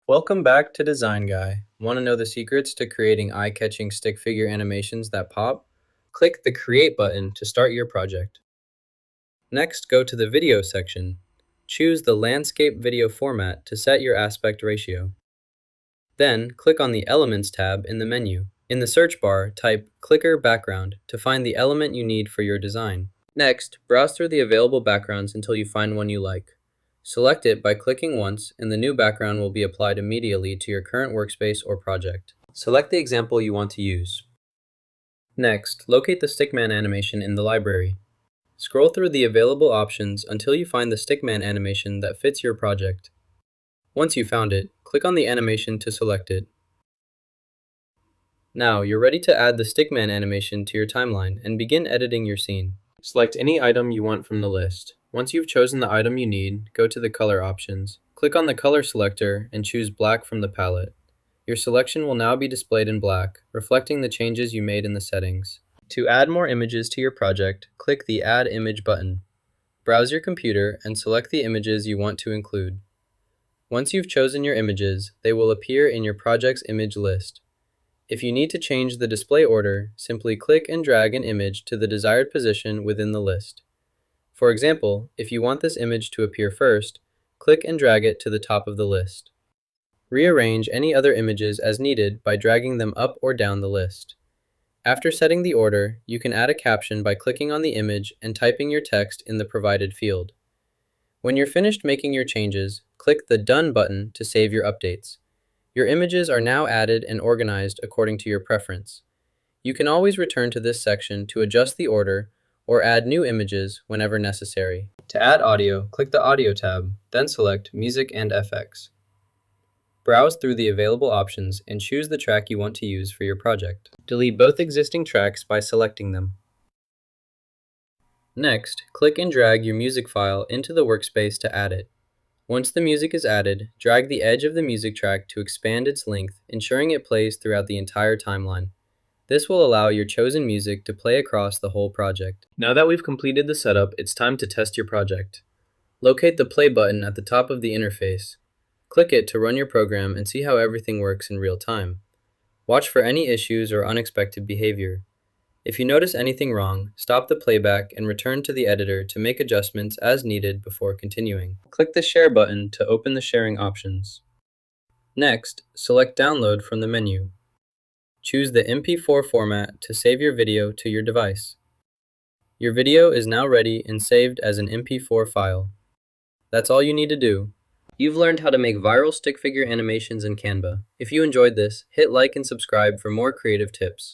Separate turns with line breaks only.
Welcome back to Design Guy. Want to know the secrets to creating eye-catching stick figure animations that pop? Click the Create button to start your project. Next, go to the Video section. Choose the Landscape Video format to set your aspect ratio. Then, click on the Elements tab in the menu. In the search bar, type Clicker Background to find the element you need for your design. Next, browse through the available backgrounds until you find one you like. Select it by clicking once, and the new background will be applied immediately to your current workspace or project. Select the example you want to use. Next, locate the stickman animation in the library. Scroll through the available options until you find the stickman animation that fits your project. Once you found it, click on the animation to select it. Now, you're ready to add the stickman animation to your timeline and begin editing your scene. Select any item you want from the list. Once you've chosen the item you need, go to the color options. Click on the color selector and choose black from the palette. Your selection will now be displayed in black, reflecting the changes you made in the settings. To add more images to your project, click the Add Image button. Browse your computer and select the images you want to include. Once you've chosen your images, they will appear in your project's image list. If you need to change the display order, simply click and drag an image to the desired position within the list. For example, if you want this image to appear first, click and drag it to the top of the list. Rearrange any other images as needed by dragging them up or down the list. After setting the order, you can add a caption by clicking on the image and typing your text in the provided field. When you're finished making your changes, click the Done button to save your updates. Your images are now added and organized according to your preference. You can always return to this section to adjust the order or add new images whenever necessary. To add audio, click the Audio tab, then select Music and FX. Browse through the available options and choose the track you want to use for your project. Delete both existing tracks by selecting them. Next, click and drag your music file into the workspace to add it. Once the music is added, drag the edge of the music track to expand its length, ensuring it plays throughout the entire timeline. This will allow your chosen music to play across the whole project. Now that we've completed the setup, it's time to test your project. Locate the play button at the top of the interface. Click it to run your program and see how everything works in real time. Watch for any issues or unexpected behavior. If you notice anything wrong, stop the playback and return to the editor to make adjustments as needed before continuing. Click the Share button to open the sharing options. Next, select Download from the menu. Choose the MP4 format to save your video to your device. Your video is now ready and saved as an MP4 file. That's all you need to do. You've learned how to make viral stick figure animations in Canva. If you enjoyed this, hit like and subscribe for more creative tips.